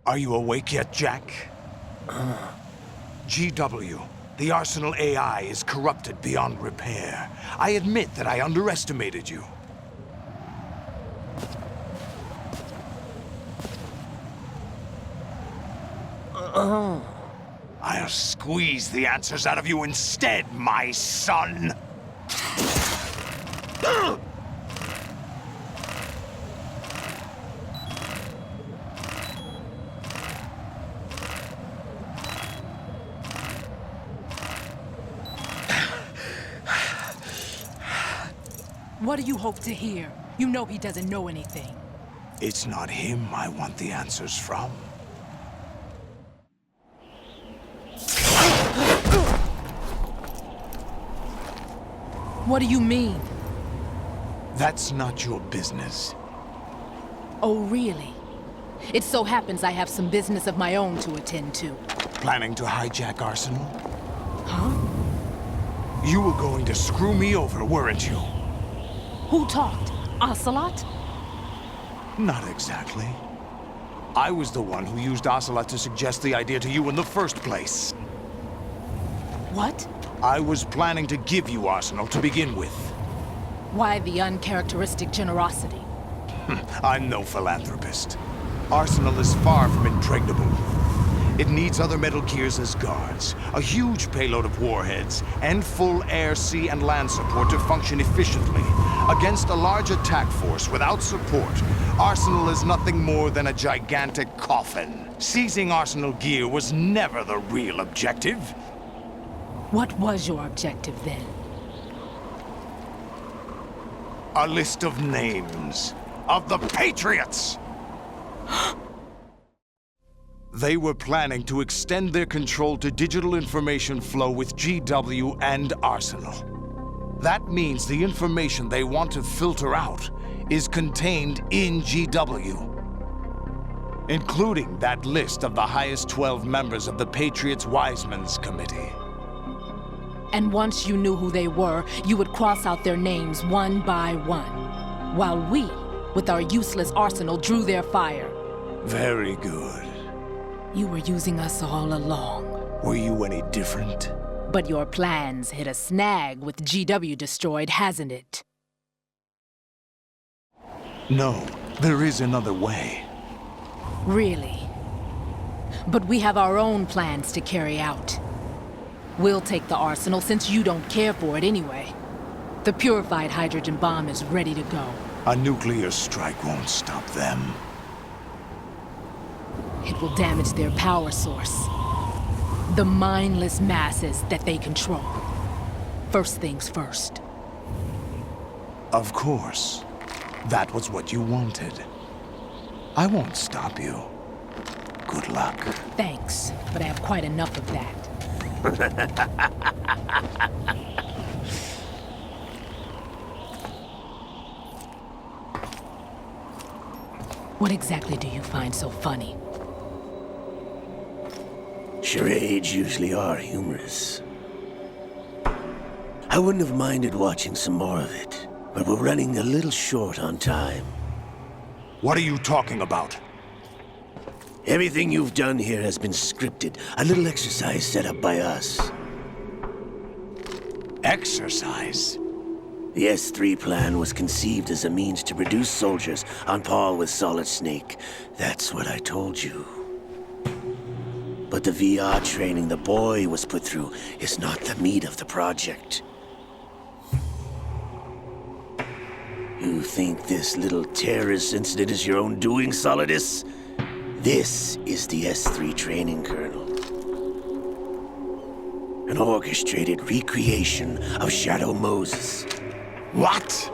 Are you awake yet, Jack? GW, the Arsenal AI is corrupted beyond repair. I admit that I underestimated you. I'll squeeze the answers out of you instead, my son! What do you hope to hear? You know he doesn't know anything. It's not him I want the answers from. What do you mean? That's not your business. Oh, really? It so happens I have some business of my own to attend to. Planning to hijack Arsenal? Huh? You were going to screw me over, weren't you? Who talked? Ocelot? Not exactly. I was the one who used Ocelot to suggest the idea to you in the first place. What? I was planning to give you Arsenal to begin with. Why the uncharacteristic generosity? I'm no philanthropist. Arsenal is far from impregnable. It needs other Metal Gears as guards, a huge payload of warheads, and full air, sea, and land support to function efficiently. Against a large attack force without support, Arsenal is nothing more than a gigantic coffin. Seizing Arsenal gear was never the real objective. What was your objective then? A list of names of the Patriots! They were planning to extend their control to digital information flow with GW and Arsenal. That means the information they want to filter out is contained in GW, including that list of the highest 12 members of the Patriots' Wiseman's Committee. And once you knew who they were, you would cross out their names one by one, while we, with our useless arsenal, drew their fire. Very good. You were using us all along. Were you any different? But your plans hit a snag with GW destroyed, hasn't it? No, there is another way. Really? But we have our own plans to carry out. We'll take the arsenal since you don't care for it anyway. The purified hydrogen bomb is ready to go. A nuclear strike won't stop them. It will damage their power source. The mindless masses that they control. First things first. Of course. That was what you wanted. I won't stop you. Good luck. Thanks, but I have quite enough of that. What exactly do you find so funny? Charades usually are humorous. I wouldn't have minded watching some more of it, but we're running a little short on time. What are you talking about? Everything you've done here has been scripted, a little exercise set up by us. Exercise? The S3 plan was conceived as a means to reduce soldiers on par with Solid Snake. That's what I told you. But the VR training the boy was put through is not the meat of the project. You think this little terrorist incident is your own doing, Solidus? This is the S3 training kernel. An orchestrated recreation of Shadow Moses. What?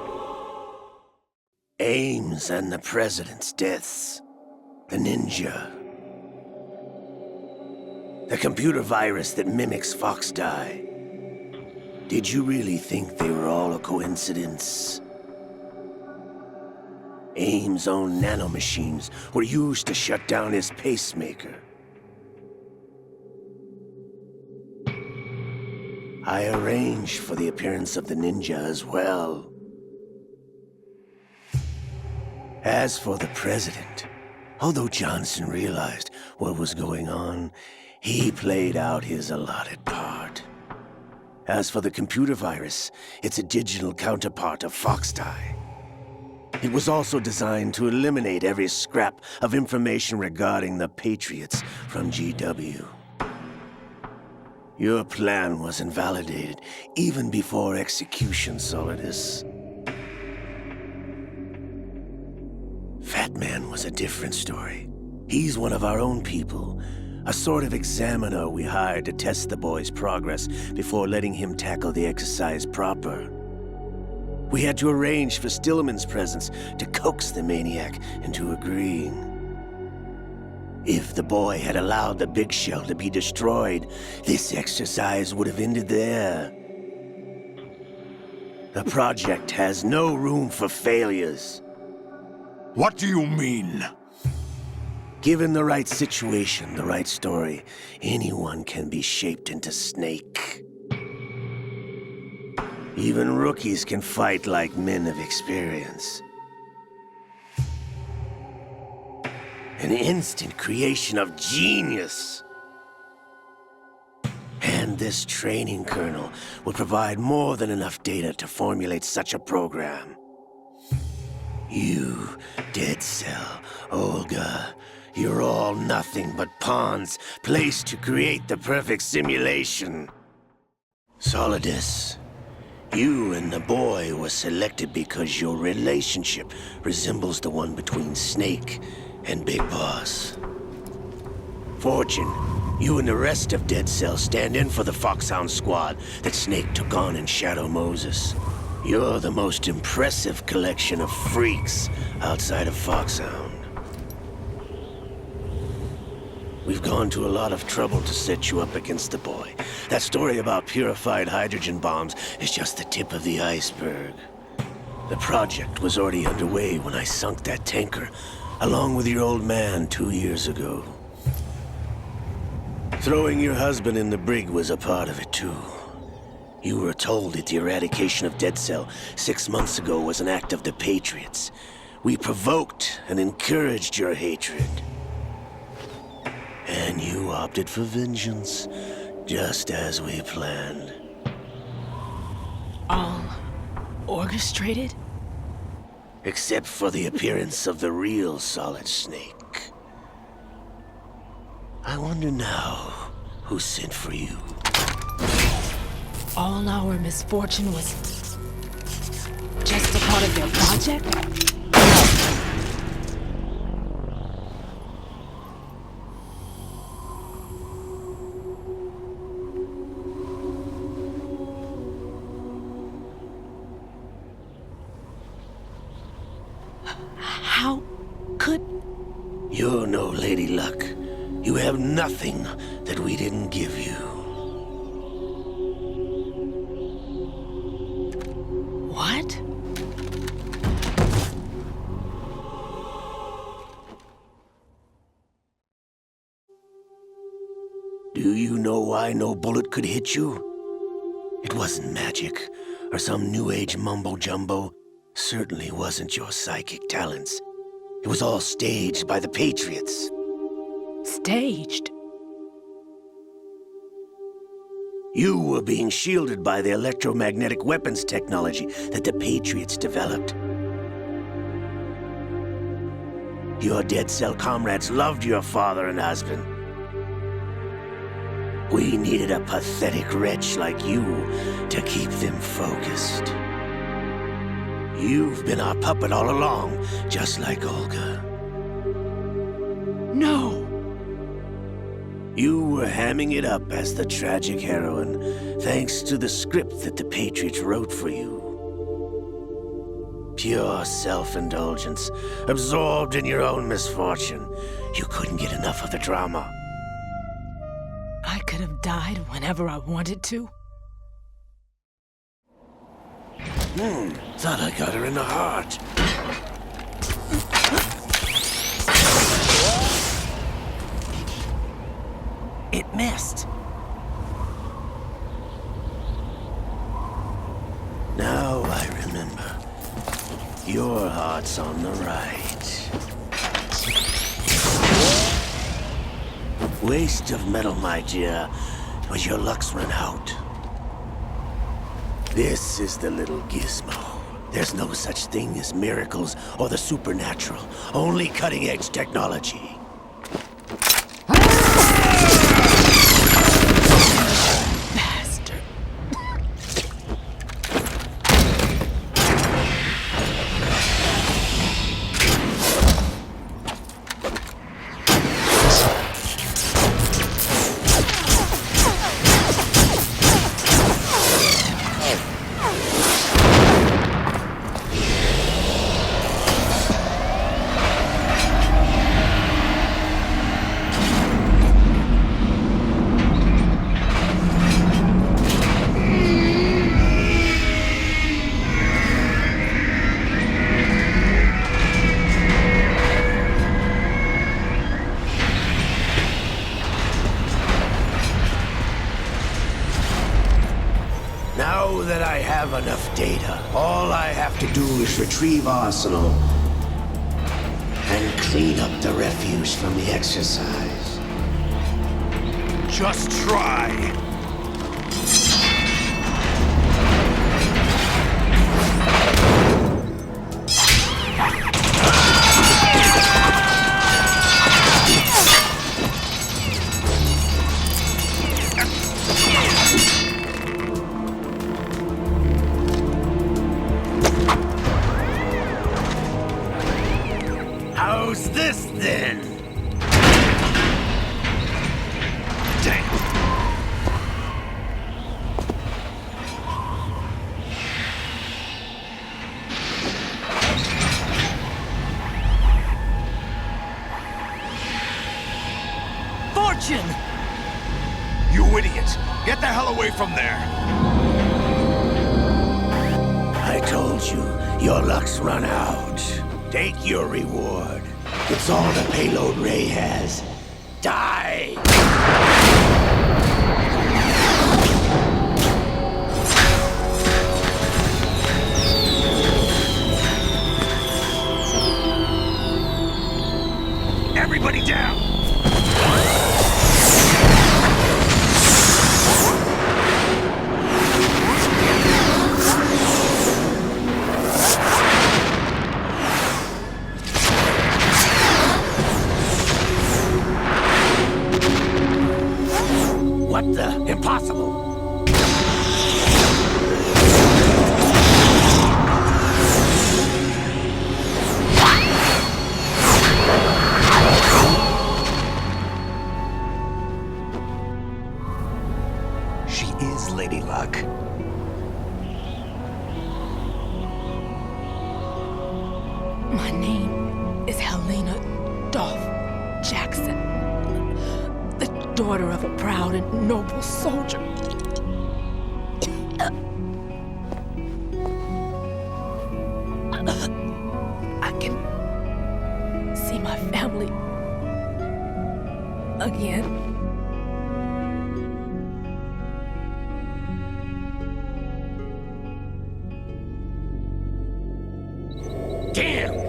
Ames and the President's deaths. The ninja. The computer virus that mimics Foxdie. Did you really think they were all a coincidence? Ames' own nanomachines were used to shut down his pacemaker. I arranged for the appearance of the ninja as well. As for the President, Although Johnson realized what was going on, he played out his allotted part. As for the computer virus, it's a digital counterpart of Foxtie. It was also designed to eliminate every scrap of information regarding the Patriots from GW. Your plan was invalidated even before execution, Solidus. Fat Man was a different story. He's one of our own people, a sort of examiner we hired to test the boy's progress before letting him tackle the exercise proper. We had to arrange for Stillman's presence to coax the maniac into agreeing. If the boy had allowed the big shell to be destroyed, this exercise would have ended there. The project has no room for failures. What do you mean? Given the right situation, the right story, anyone can be shaped into Snake. Even rookies can fight like men of experience. An instant creation of genius. And this training kernel will provide more than enough data to formulate such a program. You, Dead Cell, Olga, you're all nothing but pawns placed to create the perfect simulation. Solidus, you and the boy were selected because your relationship resembles the one between Snake and Big Boss. Fortune, you and the rest of Dead Cell stand in for the Foxhound squad that Snake took on in Shadow Moses. You're the most impressive collection of freaks outside of Foxhound. We've gone to a lot of trouble to set you up against the boy. That story about purified hydrogen bombs is just the tip of the iceberg. The project was already underway when I sunk that tanker, along with your old man 2 years ago. Throwing your husband in the brig was a part of it too. You were told that the eradication of Dead Cell 6 months ago was an act of the Patriots. We provoked and encouraged your hatred. And you opted for vengeance, just as we planned. All orchestrated? Except for the appearance of the real Solid Snake. I wonder now who sent for you. All our misfortune was just a part of their project? How could... You're no Lady Luck. You have nothing that we didn't give you. What? Do you know why no bullet could hit you? It wasn't magic, or some new age mumbo-jumbo. Certainly wasn't your psychic talents. It was all staged by the Patriots. Staged? You were being shielded by the electromagnetic weapons technology that the Patriots developed. Your Dead Cell comrades loved your father and husband. We needed a pathetic wretch like you to keep them focused. You've been our puppet all along, just like Olga. No! You were hamming it up as the tragic heroine, thanks to the script that the Patriots wrote for you. Pure self-indulgence, absorbed in your own misfortune. You couldn't get enough of the drama. I could have died whenever I wanted to. Thought I got her in the heart. It missed. Now I remember. Your heart's on the right. Waste of metal, my dear, but your luck's run out. This is the little gizmo. There's no such thing as miracles or the supernatural, only cutting-edge technology. Bastard. Now that I have enough data, all I have to do is retrieve Arsenal and clean up the refuse from the exercise. Just try. How's this then? Damn. Fortune! You idiot! Get the hell away from there! I told you, your luck's run out. Take your reward. It's all the payload Ray has. Die! Everybody down! What the? Impossible! She is Lady Luck. My name is Helena Dolph Jackson, the daughter of a proud and noble soldier. I can see my family again. Damn!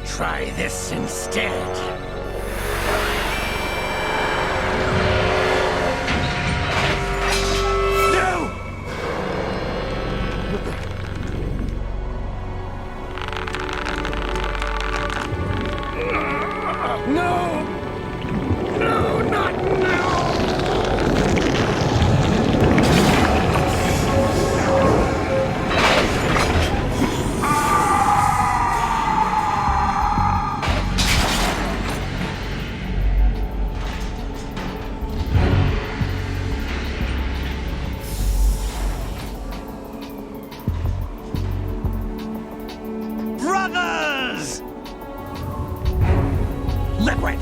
Try this instead. No! No! No, not now! Brothers! Liquid!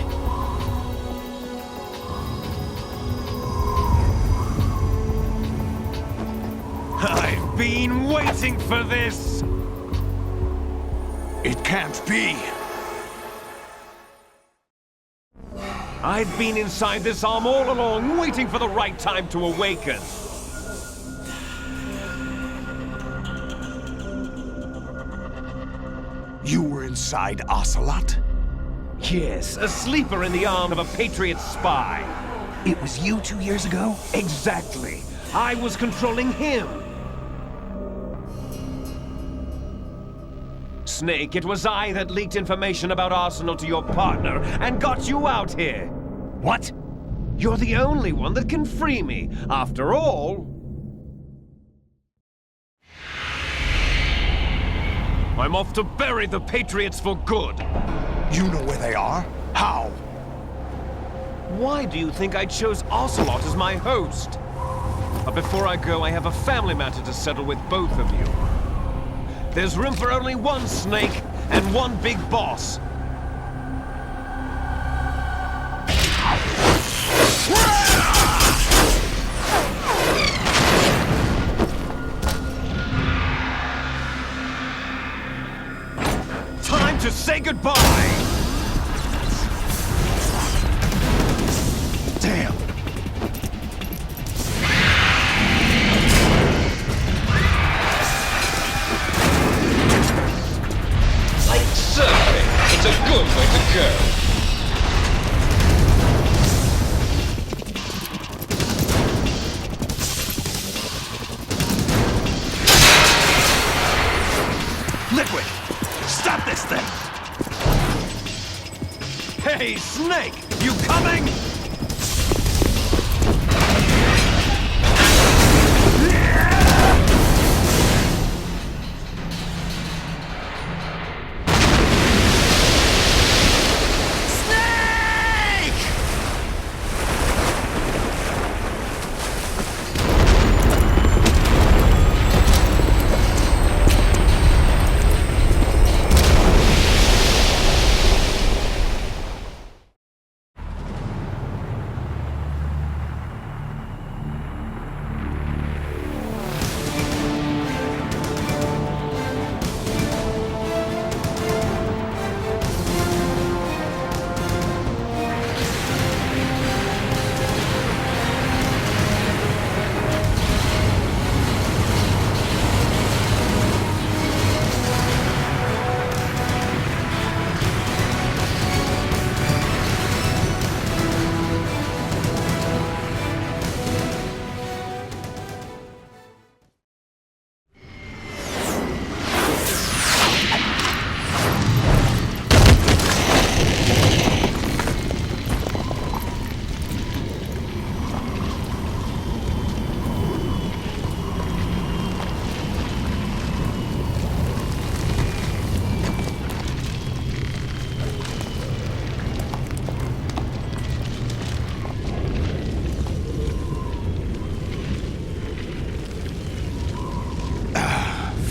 I've been waiting for this! It can't be! I've been inside this arm all along, waiting for the right time to awaken. You were inside Ocelot? Yes, a sleeper in the arm of a patriot spy. It was you 2 years ago? Exactly. I was controlling him. Snake, it was I that leaked information about Arsenal to your partner and got you out here. What? You're the only one that can free me. After all, I'm off to bury the Patriots for good. You know where they are? How? Why do you think I chose Ocelot as my host? But before I go, I have a family matter to settle with both of you. There's room for only one Snake and one big boss. Time to say goodbye! Damn! Like surfing, it's a good way to go. Liquid! Stop this thing! Hey, Snake! You coming?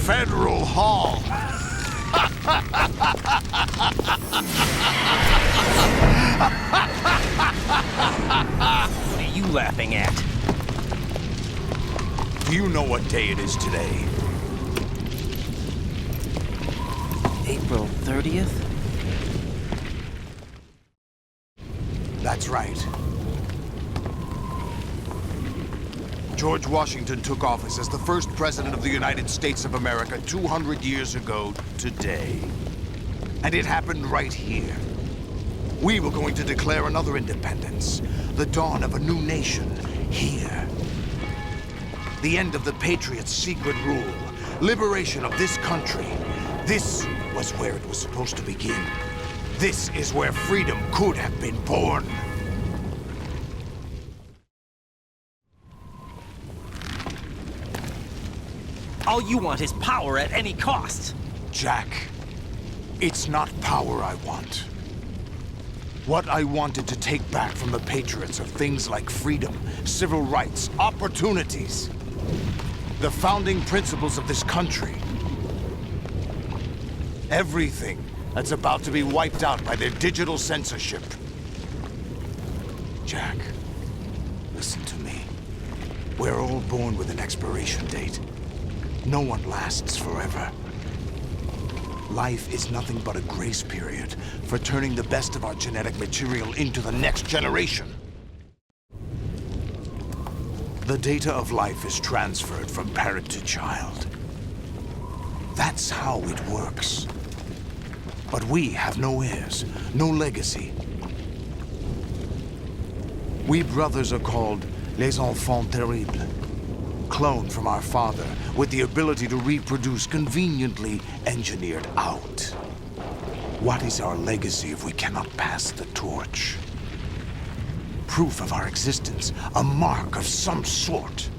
Federal Hall! What are you laughing at? Do you know what day it is today? April 30th? That's right. George Washington took office as the first president of the United States of America 200 years ago today. And it happened right here. We were going to declare another independence, the dawn of a new nation, here. The end of the Patriots' secret rule, liberation of this country. This was where it was supposed to begin. This is where freedom could have been born. All you want is power at any cost. Jack, it's not power I want. What I wanted to take back from the Patriots are things like freedom, civil rights, opportunities. The founding principles of this country. Everything that's about to be wiped out by their digital censorship. Jack, listen to me. We're all born with an expiration date. No one lasts forever. Life is nothing but a grace period for turning the best of our genetic material into the next generation. The data of life is transferred from parent to child. That's how it works. But we have no heirs, no legacy. We brothers are called les enfants terribles, cloned from our father with the ability to reproduce conveniently engineered out. What is our legacy if we cannot pass the torch? Proof of our existence, a mark of some sort.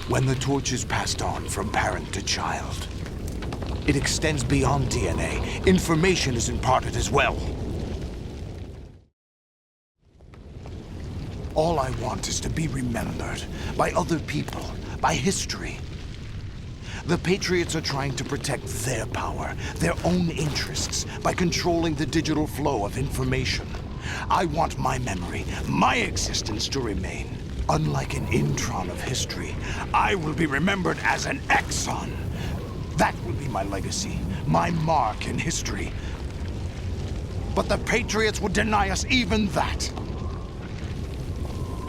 When the torch is passed on from parent to child, it extends beyond DNA. Information is imparted as well. All I want is to be remembered by other people, by history. The Patriots are trying to protect their power, their own interests, by controlling the digital flow of information. I want my memory, my existence to remain. Unlike an intron of history, I will be remembered as an exon. That will be my legacy, my mark in history. But the Patriots would deny us even that.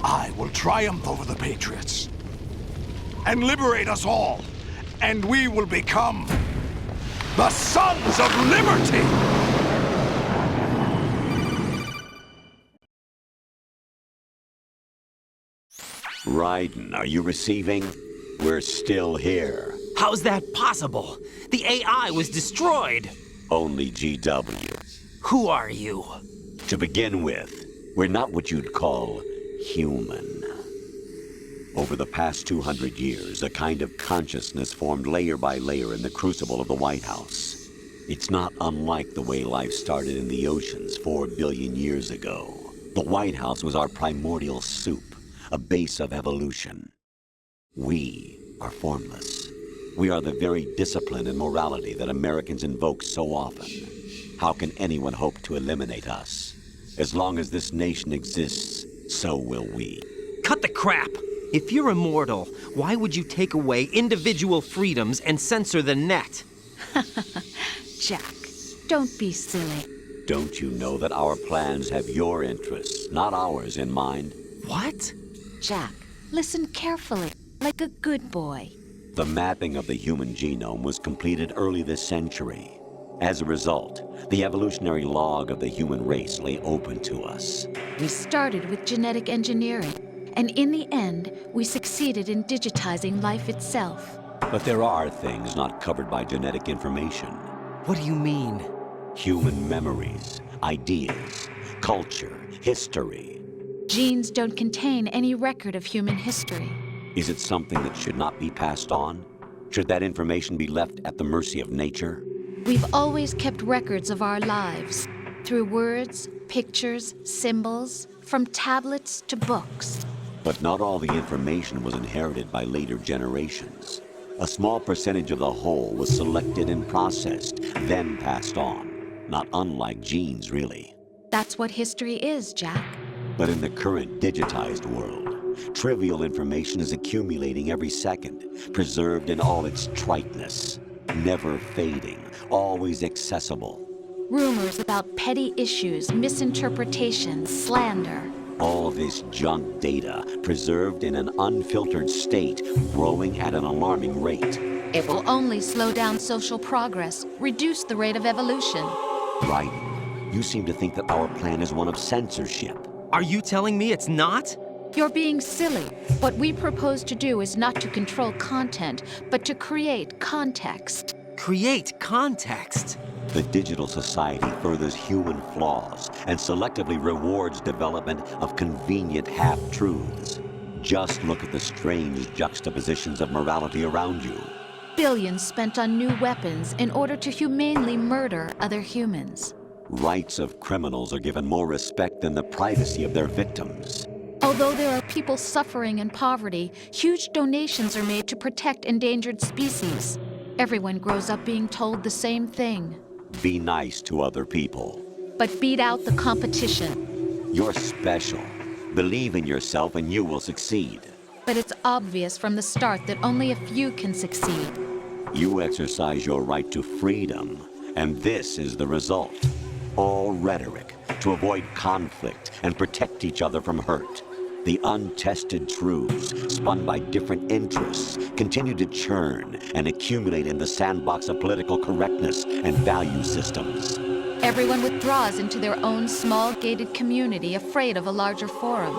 I will triumph over the Patriots and liberate us all, and we will become the Sons of Liberty! Raiden, are you receiving? We're still here. How's that possible? The AI was destroyed. Only GW. Who are you? To begin with, we're not what you'd call human. Over the past 200 years, a kind of consciousness formed layer by layer in the crucible of the White House. It's not unlike the way life started in the oceans 4 billion years ago. The White House was our primordial soup, a base of evolution. We are formless. We are the very discipline and morality that Americans invoke so often. How can anyone hope to eliminate us? As long as this nation exists, so will we. Cut the crap! If you're immortal, why would you take away individual freedoms and censor the net? Jack, don't be silly. Don't you know that our plans have your interests, not ours, in mind? What? Jack, listen carefully, like a good boy. The mapping of the human genome was completed early this century. As a result, the evolutionary log of the human race lay open to us. We started with genetic engineering, and in the end, we succeeded in digitizing life itself. But there are things not covered by genetic information. What do you mean? Human memories, ideas, culture, history. Genes don't contain any record of human history. Is it something that should not be passed on? Should that information be left at the mercy of nature? We've always kept records of our lives, through words, pictures, symbols, from tablets to books. But not all the information was inherited by later generations. A small percentage of the whole was selected and processed, then passed on. Not unlike genes, really. That's what history is, Jack. But in the current digitized world, trivial information is accumulating every second, preserved in all its triteness, never fading, always accessible. Rumors about petty issues, misinterpretations, slander. All this junk data, preserved in an unfiltered state, growing at an alarming rate. It will only slow down social progress, reduce the rate of evolution. Raiden, you seem to think that our plan is one of censorship. Are you telling me it's not? You're being silly. What we propose to do is not to control content, but to create context. Create context. The digital society furthers human flaws and selectively rewards development of convenient half-truths. Just look at the strange juxtapositions of morality around you. Billions spent on new weapons in order to humanely murder other humans. Rights of criminals are given more respect than the privacy of their victims. Although there are people suffering in poverty, huge donations are made to protect endangered species. Everyone grows up being told the same thing. Be nice to other people. But beat out the competition. You're special. Believe in yourself and you will succeed. But it's obvious from the start that only a few can succeed. You exercise your right to freedom, and this is the result. All rhetoric to avoid conflict and protect each other from hurt. The untested truths, spun by different interests, continue to churn and accumulate in the sandbox of political correctness and value systems. Everyone withdraws into their own small gated community, afraid of a larger forum.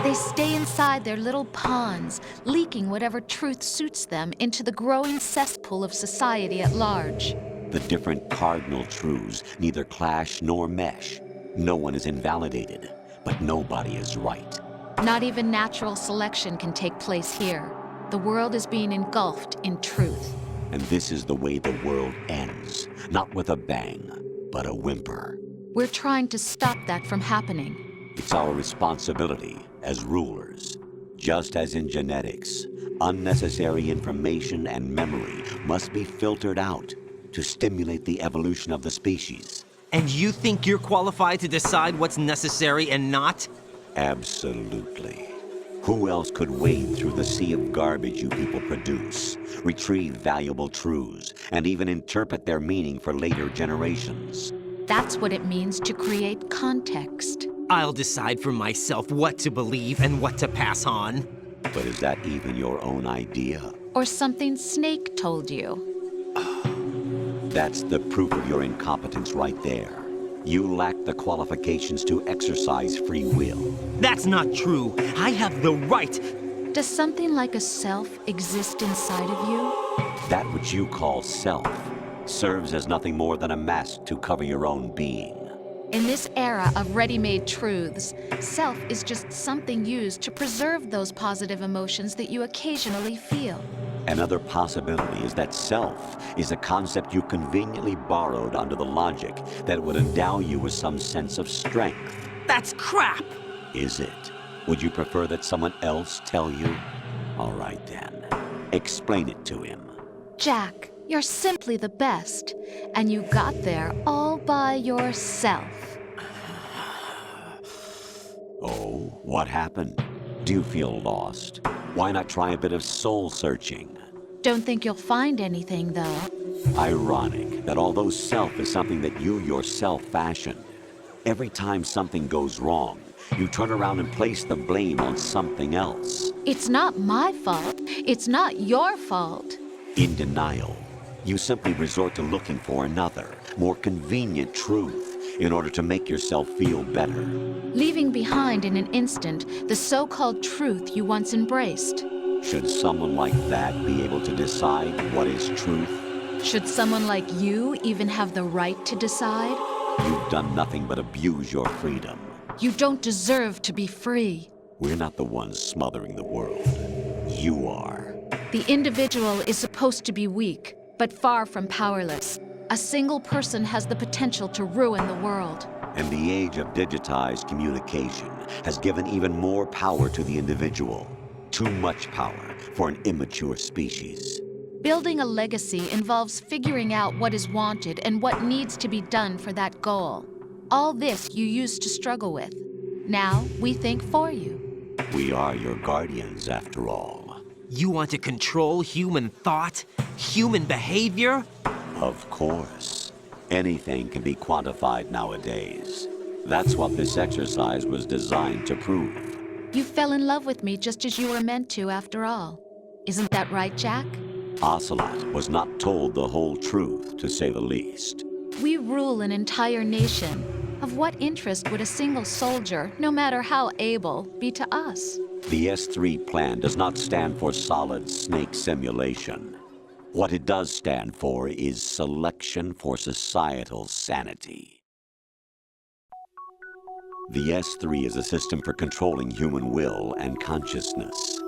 They stay inside their little ponds, leaking whatever truth suits them into the growing cesspool of society at large. The different cardinal truths neither clash nor mesh. No one is invalidated, but nobody is right. Not even natural selection can take place here. The world is being engulfed in truth. And this is the way the world ends, not with a bang, but a whimper. We're trying to stop that from happening. It's our responsibility as rulers. Just as in genetics, unnecessary information and memory must be filtered out to stimulate the evolution of the species. And you think you're qualified to decide what's necessary and not? Absolutely. Who else could wade through the sea of garbage you people produce, retrieve valuable truths, and even interpret their meaning for later generations? That's what it means to create context. I'll decide for myself what to believe and what to pass on. But is that even your own idea? Or something Snake told you. That's the proof of your incompetence right there. You lack the qualifications to exercise free will. That's not true. I have the right. Does something like a self exist inside of you? That which you call self serves as nothing more than a mask to cover your own being. In this era of ready-made truths, self is just something used to preserve those positive emotions that you occasionally feel. Another possibility is that self is a concept you conveniently borrowed under the logic that would endow you with some sense of strength. That's crap! Is it? Would you prefer that someone else tell you? All right then. Explain it to him. Jack, you're simply the best, and you got there all by yourself. Oh, what happened? Do you feel lost? Why not try a bit of soul-searching? Don't think you'll find anything, though. Ironic that although self is something that you yourself fashioned, every time something goes wrong, you turn around and place the blame on something else. It's not my fault. It's not your fault. In denial, you simply resort to looking for another, more convenient truth in order to make yourself feel better. Leaving behind in an instant the so-called truth you once embraced. Should someone like that be able to decide what is truth? Should someone like you even have the right to decide? You've done nothing but abuse your freedom. You don't deserve to be free. We're not the ones smothering the world. You are. The individual is supposed to be weak, but far from powerless. A single person has the potential to ruin the world. And the age of digitized communication has given even more power to the individual. Too much power for an immature species. Building a legacy involves figuring out what is wanted and what needs to be done for that goal. All this you used to struggle with. Now we think for you. We are your guardians, after all. You want to control human thought? Human behavior? Of course. Anything can be quantified nowadays. That's what this exercise was designed to prove. You fell in love with me just as you were meant to, after all. Isn't that right, Jack? Ocelot was not told the whole truth, to say the least. We rule an entire nation. Of what interest would a single soldier, no matter how able, be to us? The S3 plan does not stand for solid snake simulation. What it does stand for is selection for societal sanity. The S3 is a system for controlling human will and consciousness.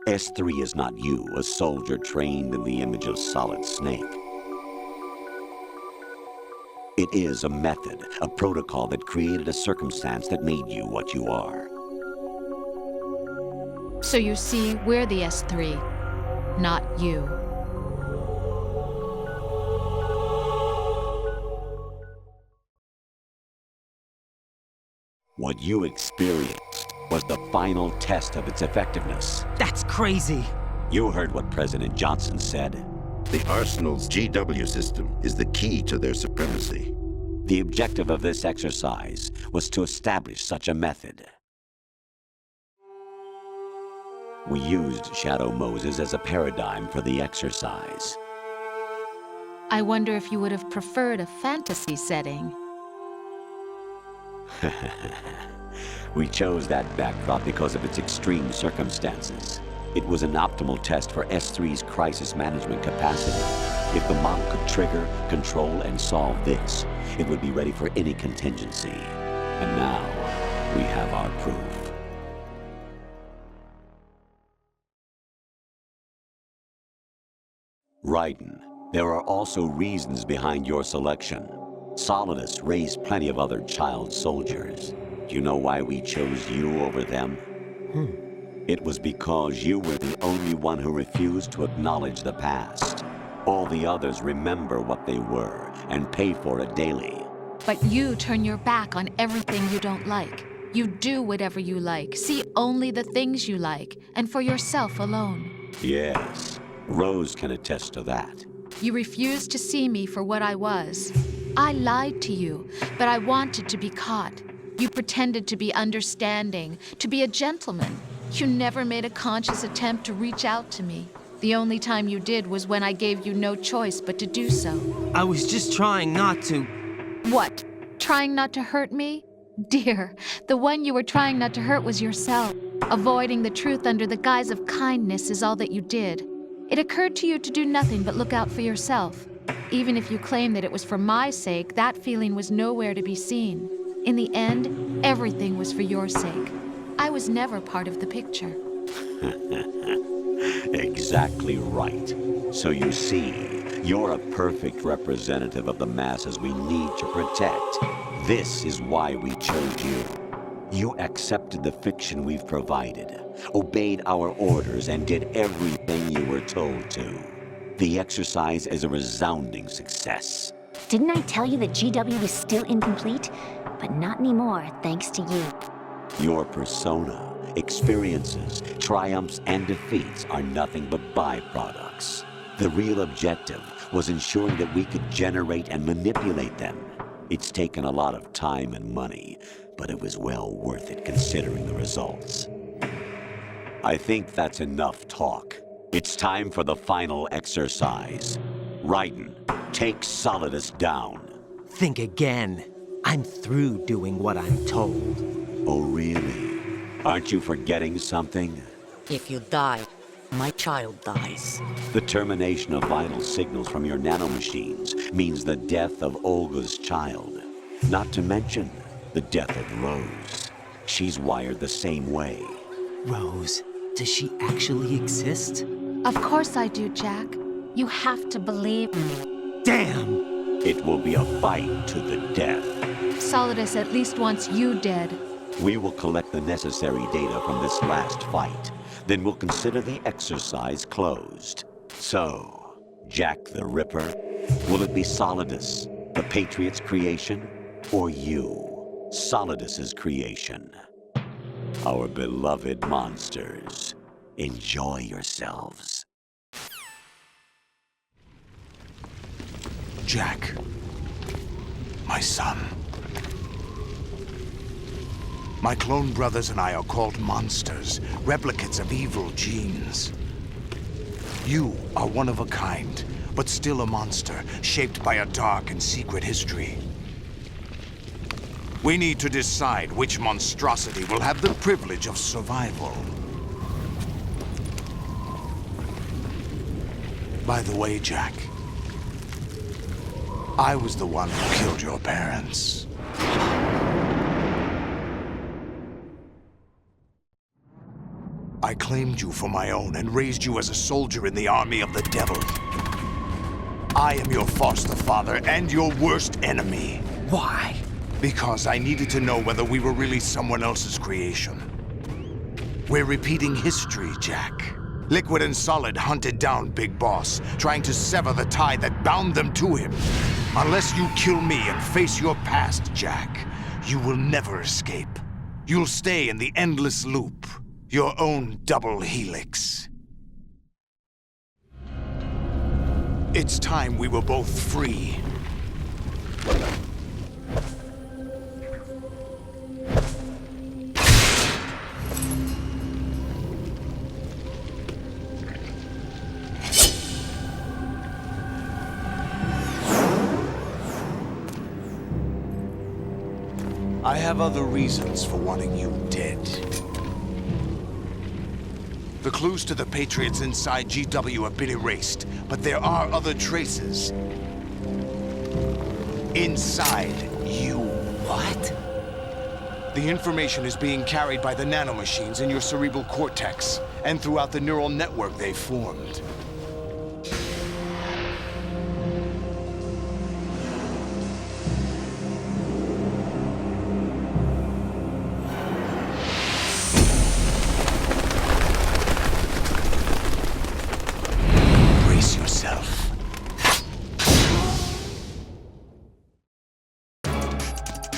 S3 is not you, a soldier trained in the image of Solid Snake. It is a method, a protocol that created a circumstance that made you what you are. So you see, we're the S3, not you. What you experienced was the final test of its effectiveness. That's crazy. You heard what President Johnson said. The Arsenal's GW system is the key to their supremacy. The objective of this exercise was to establish such a method. We used Shadow Moses as a paradigm for the exercise. I wonder if you would have preferred a fantasy setting. We chose that backdrop because of its extreme circumstances. It was an optimal test for S3's crisis management capacity. If the model could trigger, control, and solve this, it would be ready for any contingency. And now, we have our proof. Raiden, there are also reasons behind your selection. Solidus raised plenty of other child soldiers. Do you know why we chose you over them? It was because you were the only one who refused to acknowledge the past. All the others remember what they were and pay for it daily. But you turn your back on everything you don't like. You do whatever you like, see only the things you like, and for yourself alone. Yes, Rose can attest to that. You refused to see me for what I was. I lied to you, but I wanted to be caught. You pretended to be understanding, to be a gentleman. You never made a conscious attempt to reach out to me. The only time you did was when I gave you no choice but to do so. I was just trying not to. What? Trying not to hurt me? Dear, the one you were trying not to hurt was yourself. Avoiding the truth under the guise of kindness is all that you did. It occurred to you to do nothing but look out for yourself. Even if you claim that it was for my sake, that feeling was nowhere to be seen. In the end, everything was for your sake. I was never part of the picture. Exactly right. So you see, you're a perfect representative of the masses we need to protect. This is why we chose you. You accepted the fiction we've provided, obeyed our orders, and did everything you were told to. The exercise is a resounding success. Didn't I tell you that GW was still incomplete? But not anymore, thanks to you. Your persona, experiences, triumphs, and defeats are nothing but byproducts. The real objective was ensuring that we could generate and manipulate them. It's taken a lot of time and money, but it was well worth it considering the results. I think that's enough talk. It's time for the final exercise. Raiden, take Solidus down. Think again. I'm through doing what I'm told. Oh, really? Aren't you forgetting something? If you die, my child dies. The termination of vital signals from your nanomachines means the death of Olga's child. Not to mention the death of Rose. She's wired the same way. Rose, does she actually exist? Of course I do, Jack. You have to believe me. Damn! It will be a fight to the death. Solidus at least wants you dead. We will collect the necessary data from this last fight. Then we'll consider the exercise closed. So, Jack the Ripper, will it be Solidus, the Patriot's creation, or you, Solidus's creation? Our beloved monsters, enjoy yourselves. Jack, my son. My clone brothers and I are called monsters, replicates of evil genes. You are one of a kind, but still a monster, shaped by a dark and secret history. We need to decide which monstrosity will have the privilege of survival. By the way, Jack, I was the one who killed your parents. I claimed you for my own and raised you as a soldier in the army of the devil. I am your foster father and your worst enemy. Why? Because I needed to know whether we were really someone else's creation. We're repeating history, Jack. Liquid and Solid hunted down Big Boss, trying to sever the tie that bound them to him. Unless you kill me and face your past, Jack, you will never escape. You'll stay in the endless loop. Your own double helix. It's time we were both free. I have other reasons for wanting you dead. The clues to the Patriots inside GW have been erased, but there are other traces. Inside you. What? The information is being carried by the nanomachines in your cerebral cortex, and throughout the neural network they formed.